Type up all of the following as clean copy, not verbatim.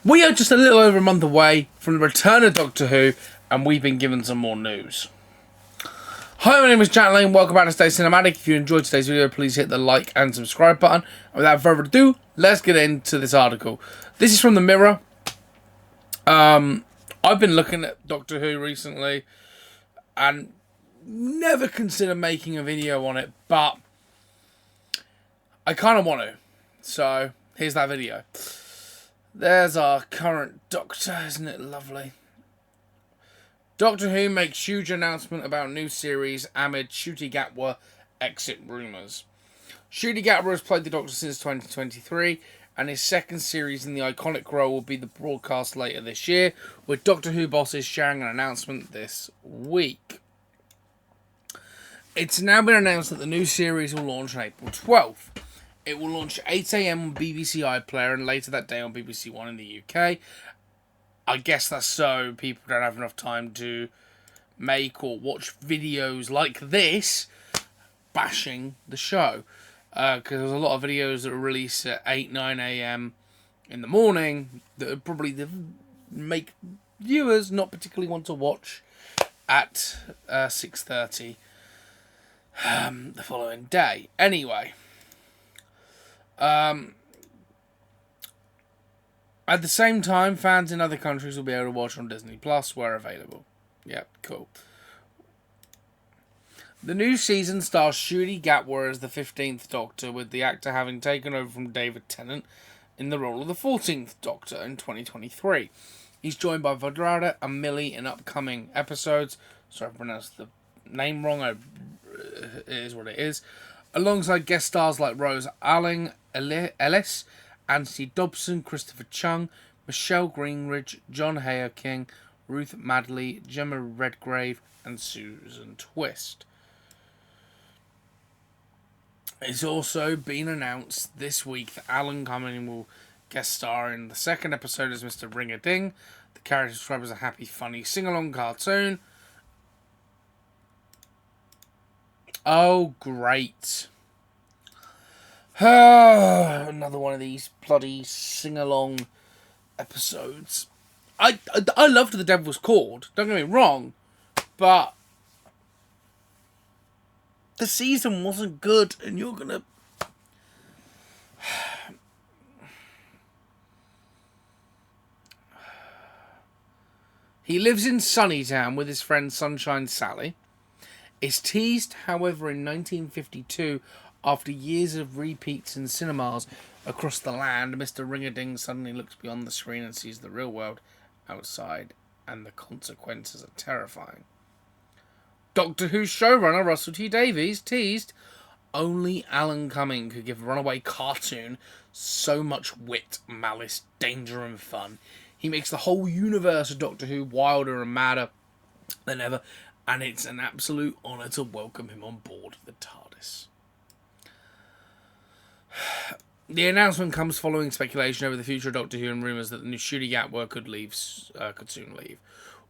We are just a little over a month away from the return of Doctor Who, and we've been given some more news. Hi, my name is Jack Lane. Welcome back to Stay Cinematic. If you enjoyed today's video, please hit the like and subscribe button. And without further ado, let's get into this article. This is from the Mirror. I've been looking at Doctor Who recently and never considered making a video on it, but I kind of want to. So here's that video. There's our current Doctor, isn't it lovely? Doctor Who makes huge announcement about new series amid ncuti gatwa exit rumours. Ncuti gatwa has played the Doctor since 2023, and his second series in the iconic role will be the broadcast later this year, with Doctor Who bosses sharing an announcement this week. It's now been announced that the new series will launch on April 12th. It will launch at 8 AM on BBC iPlayer and later that day on BBC One in the UK. I guess that's so people don't have enough time to make or watch videos like this bashing the show. Because there's a lot of videos that are released at 8, 9 AM in the morning that would probably make viewers not particularly want to watch at 6:30 the following day. Anyway. At the same time, fans in other countries will be able to watch on Disney Plus where available. Yep, cool. The new season stars ncuti gatwa as the 15th Doctor, with the actor having taken over from David Tennant in the role of the 14th Doctor in 2023. He's joined by Vadrada and Millie in upcoming episodes. Sorry if I pronounced the name wrong. It is what it is. Alongside guest stars like Rose Alling, Ellis, Anthony Dobson, Christopher Chung, Michelle Greenridge, John Hayer King, Ruth Madley, Gemma Redgrave, and Susan Twist. It's also been announced this week that Alan Cumming will guest star in the second episode as Mr. Ring-a-Ding. The character is described as a happy, funny, sing-along cartoon. Oh, great. Another one of these bloody sing-along episodes. I loved The Devil's Cord, don't get me wrong, but the season wasn't good, and you're gonna... He lives in Sunnytown with his friend Sunshine Sally. Is teased, however, in 1952, after years of repeats in cinemas across the land, Mr. Ring-a-Ding suddenly looks beyond the screen and sees the real world outside, and the consequences are terrifying. Doctor Who showrunner Russell T Davies teased, only Alan Cumming could give a runaway cartoon so much wit, malice, danger and fun. He makes the whole universe of Doctor Who wilder and madder than ever, and it's an absolute honour to welcome him on board the TARDIS. The announcement comes following speculation over the future of Doctor Who and rumours that the new ncuti gatwa could soon leave.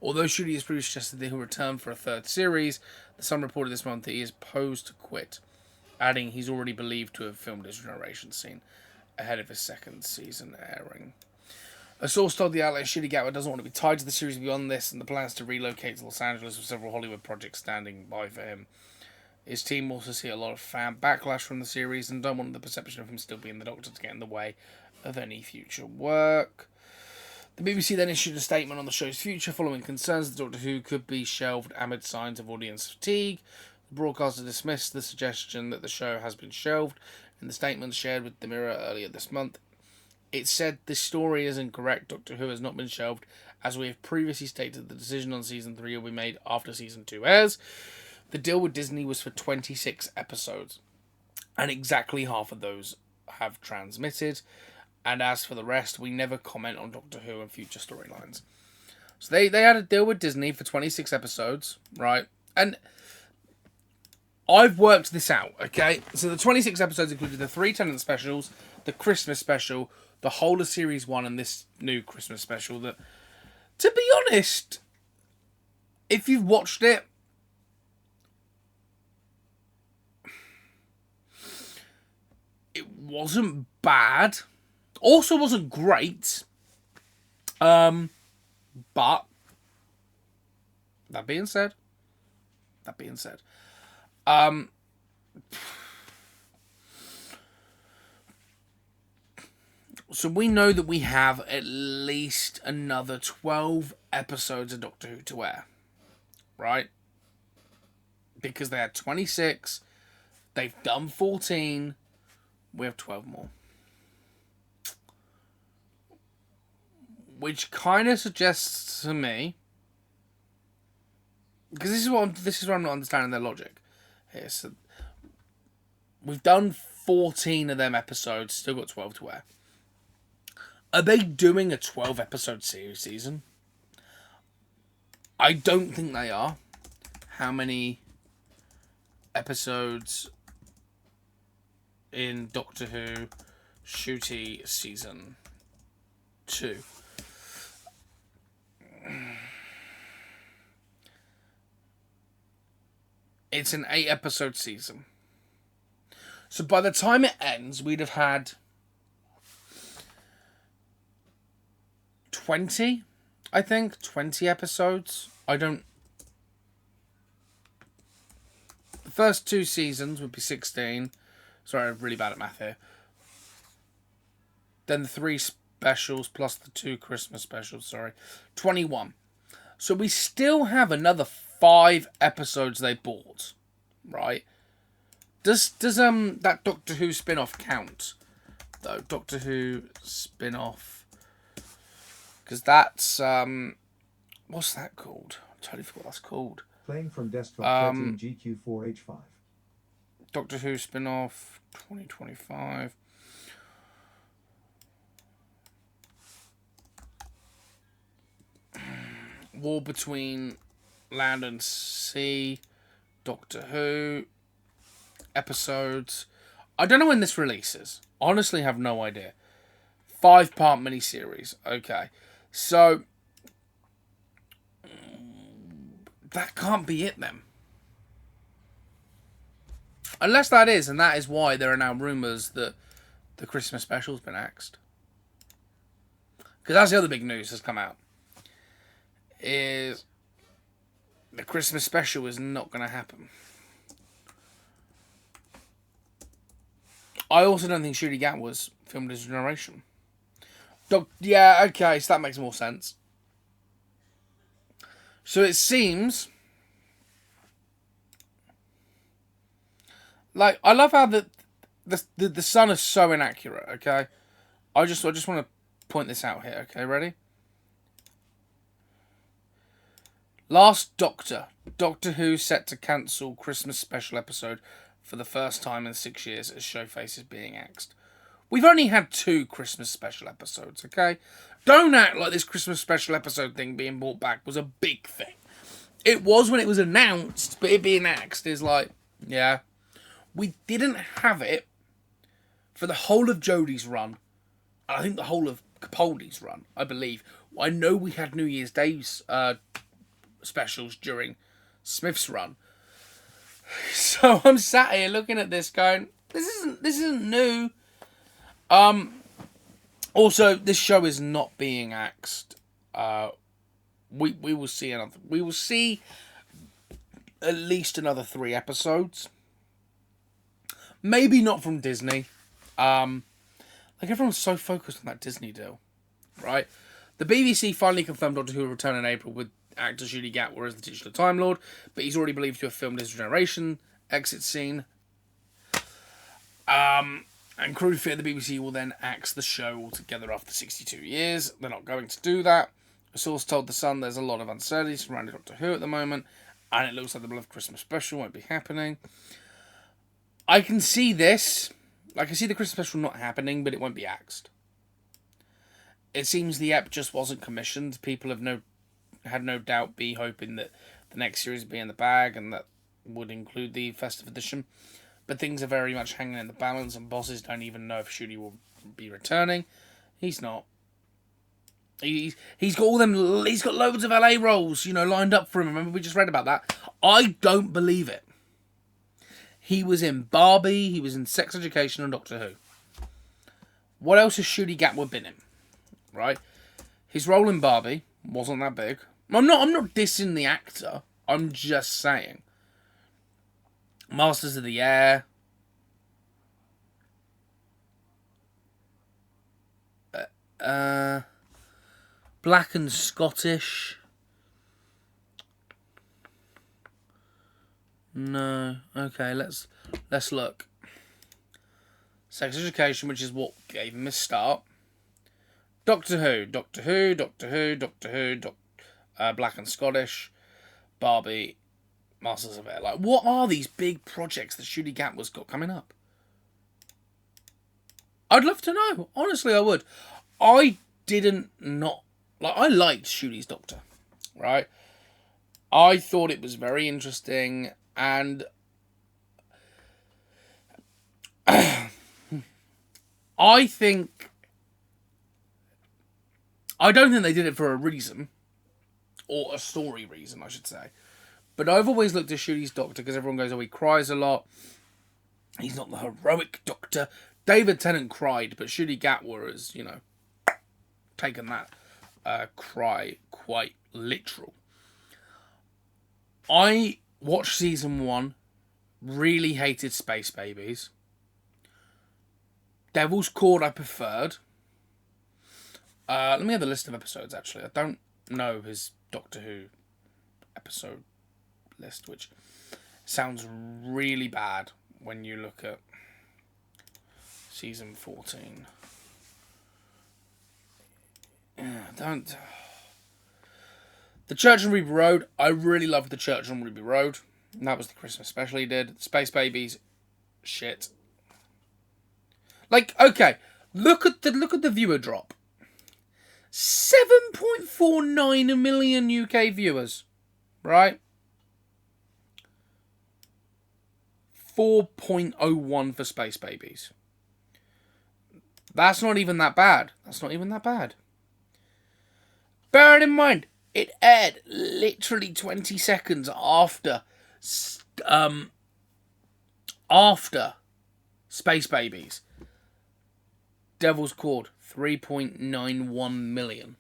Although ncuti has previously suggested that he'll return for a third series, the Sun reported this month that he is posed to quit, adding he's already believed to have filmed his regeneration scene ahead of his second season airing. A source told the outlet ncuti gatwa doesn't want to be tied to the series beyond this, and the plans to relocate to Los Angeles with several Hollywood projects standing by for him. His team also see a lot of fan backlash from the series and don't want the perception of him still being the Doctor to get in the way of any future work. The BBC then issued a statement on the show's future following concerns that Doctor Who could be shelved amid signs of audience fatigue. The broadcaster dismissed the suggestion that the show has been shelved in the statement shared with the Mirror earlier this month. It said, "This story is incorrect. Doctor Who has not been shelved. As we have previously stated, the decision on Season 3 will be made after Season 2 airs. The deal with Disney was for 26 episodes, and exactly half of those have transmitted. And as for the rest, we never comment on Doctor Who and future storylines." So they had a deal with Disney for 26 episodes, right? And I've worked this out, okay? So the 26 episodes included the 3 Tennant specials, the Christmas special, the whole of Series 1, and this new Christmas special that, to be honest, if you've watched it, it wasn't bad. Also wasn't great. But that being said, so we know that we have at least another 12 episodes of Doctor Who to air, right? Because they had 26, they've done 14, we have 12 more. Which kind of suggests to me, because this is where I'm not understanding their logic here. So we've done 14 of them episodes, still got 12 to air. Are they doing a 12 episode season? I don't think they are. How many episodes in Doctor Who Ncuti season 2? It's an 8 episode season. So by the time it ends, we'd have had 20, I think. 20 episodes. The first 2 seasons would be 16. Sorry, I'm really bad at math here. Then the 3 specials plus the 2 Christmas specials, 21. So we still have another 5 episodes they bought, right? Does that Doctor Who spin-off count, though? Doctor Who spin-off, because that's what's that called? I totally forgot what that's called. Playing from desktop 13 GQ4H5. Doctor Who spin-off 2025. War Between Land and Sea, Doctor Who episodes. I don't know when this releases. Honestly, have no idea. 5-part miniseries. Okay, so that can't be it then. Unless that is, and that is why there are now rumours that the Christmas special's been axed. Because that's the other big news that's come out. Is the Christmas special is not going to happen. I also don't think Ncuti Gatwa was filmed as a generation. Yeah, okay, so that makes more sense. So it seems like, I love how the sun is so inaccurate. Okay, I just want to point this out here. Okay, ready? Last Doctor Who set to cancel Christmas special episode for the first time in 6 years as show faces being axed. We've only had 2 Christmas special episodes, okay? Don't act like this Christmas special episode thing being brought back was a big thing. It was when it was announced, but it being axed is like, yeah. We didn't have it for the whole of Jodie's run, and I think the whole of Capaldi's run, I believe. I know we had New Year's Days specials during Smith's run. So I'm sat here looking at this going, this isn't new. Also, this show is not being axed. We will see at least another 3 episodes. Maybe not from Disney. Like, everyone's so focused on that Disney deal, right? The BBC finally confirmed Doctor Who will return in April with actor Ncuti Gatwa as the titular Time Lord, but he's already believed to have filmed his generation exit scene. And crew fear the BBC will then axe the show altogether after 62 years. They're not going to do that. A source told The Sun there's a lot of uncertainty surrounding Doctor Who at the moment, and it looks like the Beloved Christmas special won't be happening. I can see this. I can see the Christmas special not happening, but it won't be axed. It seems the ep just wasn't commissioned. People have had no doubt hoping that the next series would be in the bag, and that would include the festive edition. But things are very much hanging in the balance, and bosses don't even know if Ncuti will be returning. He's not. He's got all them. He's got loads of LA roles, lined up for him. Remember, we just read about that. I don't believe it. He was in Barbie. He was in Sex Education and Doctor Who. What else has Ncuti Gatwa been in? Right. His role in Barbie wasn't that big. I'm not dissing the actor. I'm just saying. Masters of the Air. Black and Scottish. No. Okay, let's look. Sex Education, which is what gave him his start. Doctor Who, Black and Scottish, Barbie, Masters of Air. Like, what are these big projects that Ncuti Gatwa's got coming up? I'd love to know. Honestly, I would. I liked Ncuti's Doctor, right? I thought it was very interesting, and I don't think they did it for a reason, or a story reason, I should say. But I've always looked at Ncuti's Doctor because everyone goes, oh, he cries a lot. He's not the heroic Doctor. David Tennant cried, but Ncuti Gatwa has, taken that cry quite literal. I watched season 1, really hated Space Babies. Devil's Cord I preferred. Let me have the list of episodes, actually. I don't know his Doctor Who episode list, which sounds really bad when you look at season 14. Don't. The Church on Ruby Road. I really loved The Church on Ruby Road. And that was the Christmas special he did. Space Babies. Shit. Like, okay. Look at the viewer drop. 7.49 million UK viewers. Right? 4.01 for Space Babies. That's not even that bad. Bear in mind, it aired literally 20 seconds after Space Babies. Devil's Cord, 3.91 million.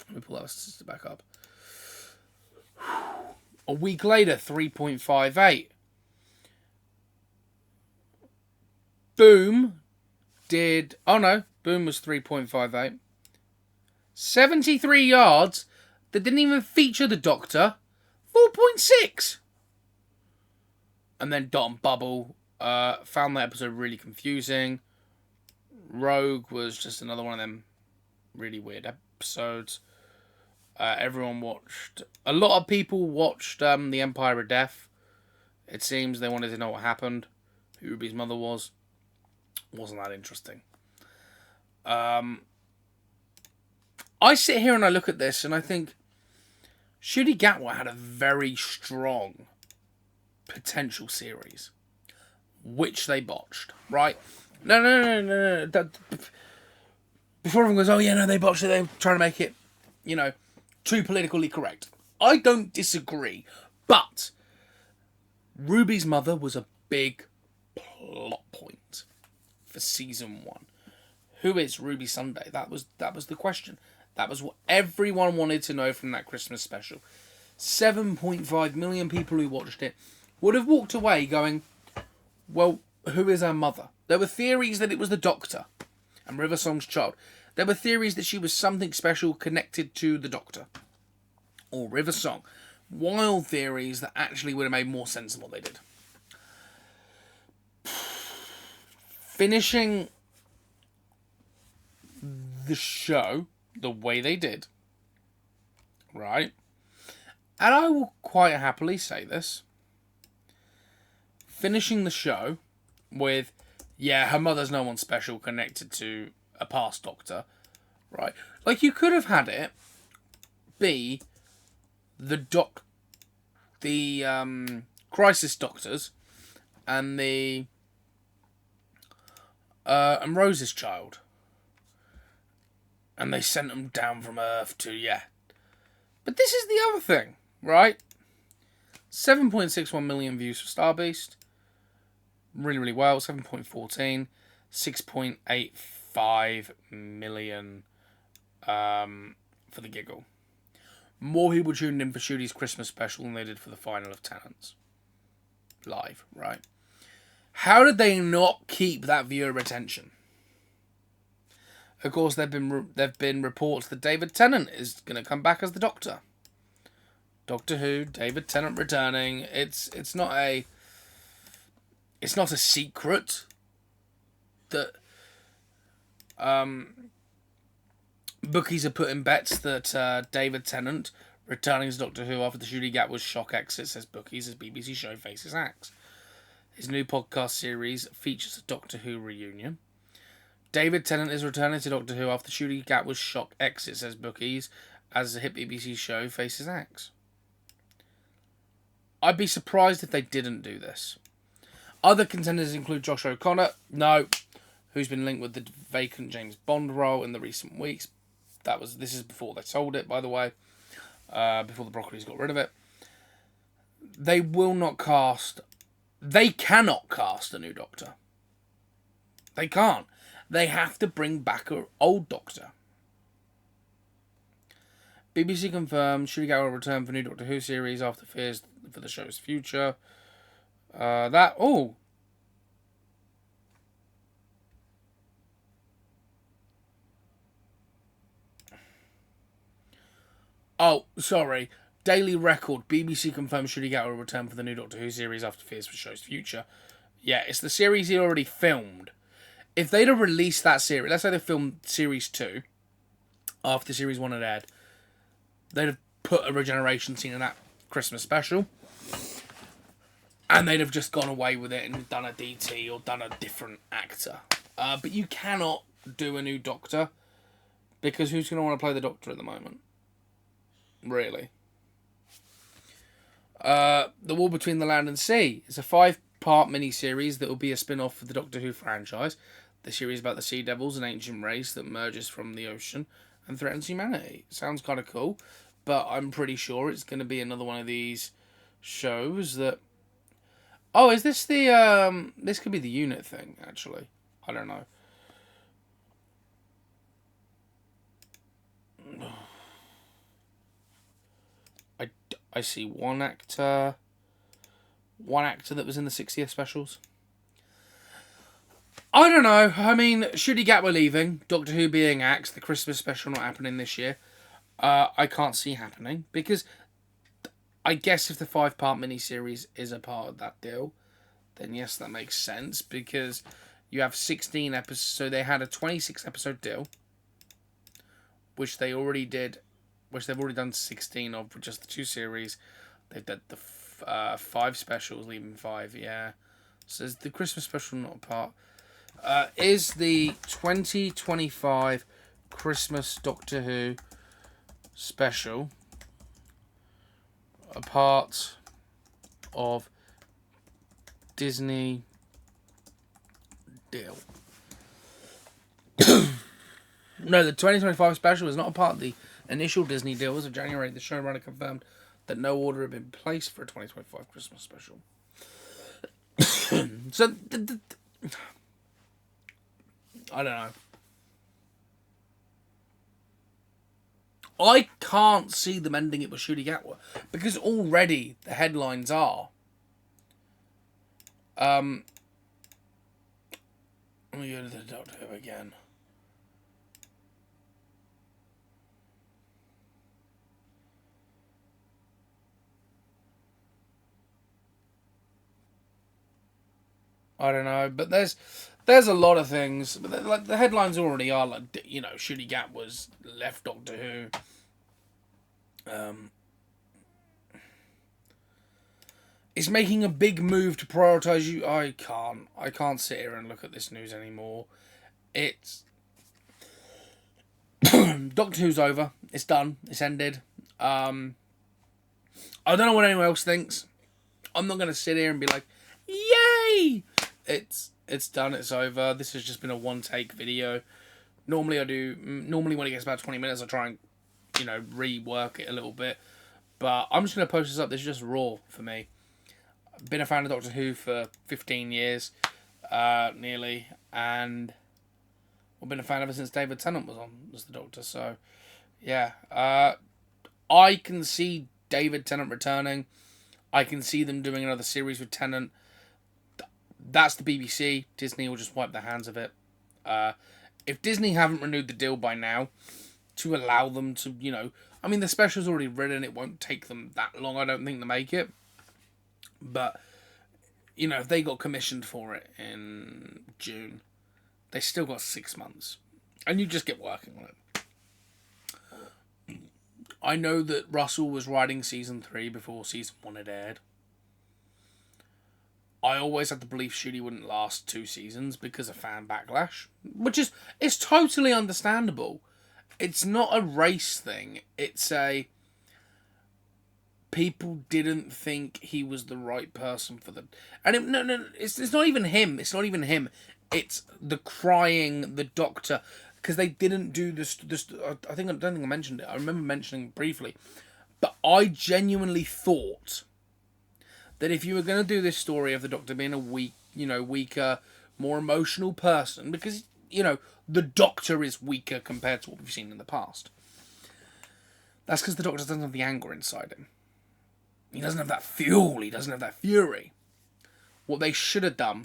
Let me pull that statistic back up. A week later, 3.58. Boom did... Oh no, Boom was 3.58. 73 yards that didn't even feature the Doctor, 4.6. And then Dot and Bubble found that episode really confusing. Rogue was just another one of them really weird episodes. Everyone watched... A lot of people watched The Empire of Death. It seems they wanted to know what happened, who Ruby's mother was. Wasn't that interesting. I sit here and I look at this and I think Ncuti Gatwa had a very strong potential series, which they botched, right? No. Before everyone goes, oh yeah, no, they botched it. They're trying to make it, too politically correct. I don't disagree, but Ruby's mother was a big plot point for season 1. Who is Ruby Sunday? That was the question. That was what everyone wanted to know from that Christmas special. 7.5 million people who watched it would have walked away going, well, who is her mother? There were theories that it was the Doctor and River Song's child. There were theories that she was something special connected to the Doctor or River Song. Wild theories that actually would have made more sense than what they did. Finishing the show the way they did, right? And I will quite happily say this. Finishing the show with, yeah, her mother's no one special connected to a past Doctor, right? Like, you could have had it be the Crisis Doctors and the and Rose's child. And they sent them down from Earth to, yeah. But this is the other thing, right? 7.61 million views for Star Beast. Really, really well. 7.14. 6.85 million for the giggle. More people tuned in for Shooty's Christmas special than they did for the final of Tennant's. Live, right? How did they not keep that viewer retention? Of course, there've been reports that David Tennant is going to come back as the Doctor. Doctor Who, David Tennant returning. It's not a secret that bookies are putting bets that David Tennant returning as Doctor Who after the Ncuti Gatwa's shock exit, says bookies, as BBC show faces axe. His new podcast series features a Doctor Who reunion. David Tennant is returning to Doctor Who after Ncuti Gatwa's shock exit, says bookies, as the hit BBC show faces axe. I'd be surprised if they didn't do this. Other contenders include Josh O'Connor, who's been linked with the vacant James Bond role in the recent weeks. This is before they sold it, by the way, before the Broccoli's got rid of it. They cannot cast a new Doctor. They can't. They have to bring back an old Doctor. BBC confirmed Ncuti Gatwa will return for new Doctor Who series after fears for the show's future. Sorry. Daily Record. BBC confirmed Ncuti Gatwa will return for the new Doctor Who series after fears for the show's future. Yeah, it's the series he already filmed. If they'd have released that series, let's say they filmed series 2 after series 1 had aired, they'd have put a regeneration scene in that Christmas special, and they'd have just gone away with it and done a DT or done a different actor. But you cannot do a new Doctor, because who's going to want to play the Doctor at the moment? Really? The War Between the Land and Sea is a 5-part mini-series that will be a spin-off of the Doctor Who franchise. The series is about the Sea Devils, an ancient race that emerges from the ocean and threatens humanity. Sounds kind of cool, but I'm pretty sure it's going to be another one of these shows that... Oh, is this the... This could be the unit thing, actually. I don't know. I see one actor that was in the 60th specials. I don't know. I mean, Ncuti Gatwa leaving, Doctor Who being axed, the Christmas special not happening this year. I can't see happening, because I guess if the 5-part miniseries is a part of that deal, then yes, that makes sense, because you have 16 episodes, so they had a 26-episode deal, which they've already done 16 of for just the 2 series. They did the 5 specials, leaving 5, yeah. So is the Christmas special not a part? Is the 2025 Christmas Doctor Who special a part of Disney deal? No, the 2025 special is not a part of the initial Disney deal. As of January, the showrunner confirmed that no order had been placed for a 2025 Christmas special. So, I don't know. I can't see them ending it with Ncuti Gatwa, because already the headlines are... let me go to the Doctor Who again. I don't know, but there's a lot of things. But like the headlines already are like, you know, Ncuti Gatwa's left Doctor Who. It's making a big move to prioritise you. I can't sit here and look at this news anymore. It's Doctor Who's over. It's done. It's ended. I don't know what anyone else thinks. I'm not going to sit here and be like, yay! It's done. It's over. This has just been a one-take video. Normally when it gets about 20 minutes, I try and, you know, rework it a little bit. But I'm just going to post this up. This is just raw for me. I've been a fan of Doctor Who for 15 years, nearly. And I've been a fan ever since David Tennant was on as the Doctor. So, yeah. I can see David Tennant returning. I can see them doing another series with Tennant. That's the BBC. Disney will just wipe their hands of it. If Disney haven't renewed the deal by now to allow them to, I mean, the special's already written. It won't take them that long, I don't think, to make it. But, if they got commissioned for it in June, they still got 6 months. And you just get working on it. I know that Russell was writing season 3 before season 1 had aired. I always had the belief Ncuti wouldn't last 2 seasons because of fan backlash, which is totally understandable. It's not a race thing. It's people didn't think he was the right person for them, and it's not even him. It's not even him. It's the crying, the Doctor, because they didn't do this. I don't think I mentioned it. I remember mentioning it briefly, but I genuinely thought that if you were going to do this story of the Doctor being a weaker, more emotional person, because, the Doctor is weaker compared to what we've seen in the past. That's because the Doctor doesn't have the anger inside him. He doesn't have that fuel. He doesn't have that fury. What they should have done,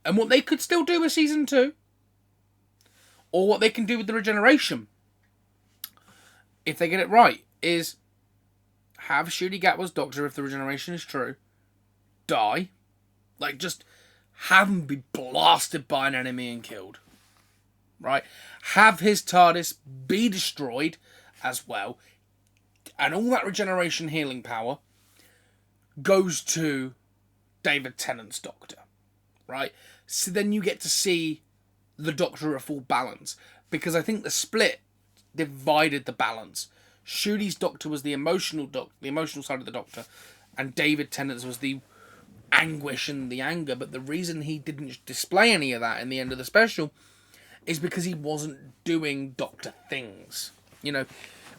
and what they could still do with season 2, or what they can do with the regeneration, if they get it right, is have Ncuti Gatwa's Doctor, if the regeneration is true, die. Like, just have him be blasted by an enemy and killed. Right? Have his TARDIS be destroyed as well. And all that regeneration healing power goes to David Tennant's Doctor. Right? So then you get to see the Doctor at full balance. Because I think the split divided the balance. Ncuti's Doctor was the emotional side of the Doctor. And David Tennant's was the anguish and the anger. But the reason he didn't display any of that in the end of the special is because he wasn't doing Doctor things.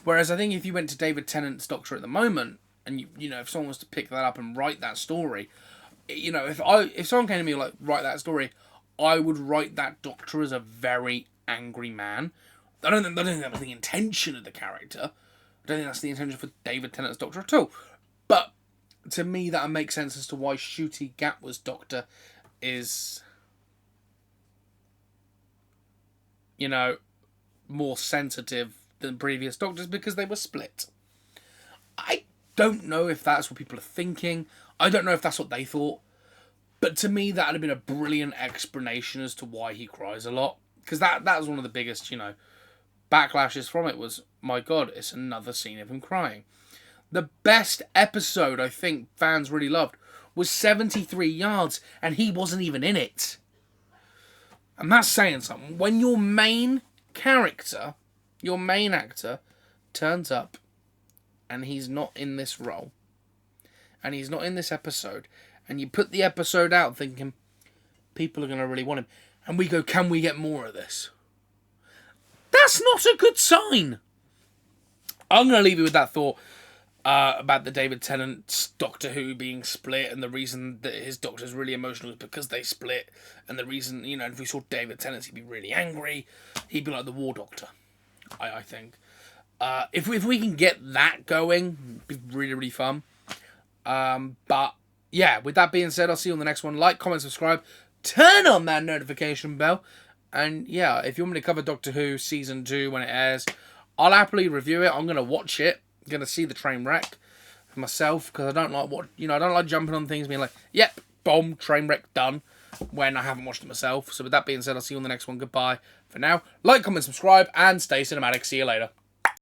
Whereas I think if you went to David Tennant's Doctor at the moment, and if someone was to pick that up and write that story, if someone came to me like, write that story, I would write that Doctor as a very angry man. I don't think that was the intention of the character. I don't think that's the intention for David Tennant's Doctor at all. But to me, that makes sense as to why Ncuti Gatwa's Doctor is, more sensitive than previous Doctors, because they were split. I don't know if that's what people are thinking. I don't know if that's what they thought. But to me, that would have been a brilliant explanation as to why he cries a lot. Because that was one of the biggest, backlashes from it was, my God, it's another scene of him crying. The best episode I think fans really loved was 73 Yards, and he wasn't even in it. And that's saying something. When your main character, your main actor, turns up and he's not in this role, and he's not in this episode, and you put the episode out thinking people are going to really want him, and we go, can we get more of this? That's not a good sign. I'm going to leave you with that thought about the David Tennant's Doctor Who being split, and the reason that his Doctor's really emotional is because they split, and the reason, if we saw David Tennant, he'd be really angry. He'd be like the War Doctor, I think. If we can get that going, it'd be really, really fun. But, yeah, with that being said, I'll see you on the next one. Like, comment, subscribe, turn on that notification bell, and, yeah, if you want me to cover Doctor Who Season 2 when it airs, I'll happily review it. I'm going to watch it. I'm going to see the train wreck for myself, because I don't like I don't like jumping on things being like, yep, bomb, train wreck, done, when I haven't watched it myself. So with that being said, I'll see you on the next one. Goodbye for now. Like, comment, subscribe, and stay cinematic. See you later.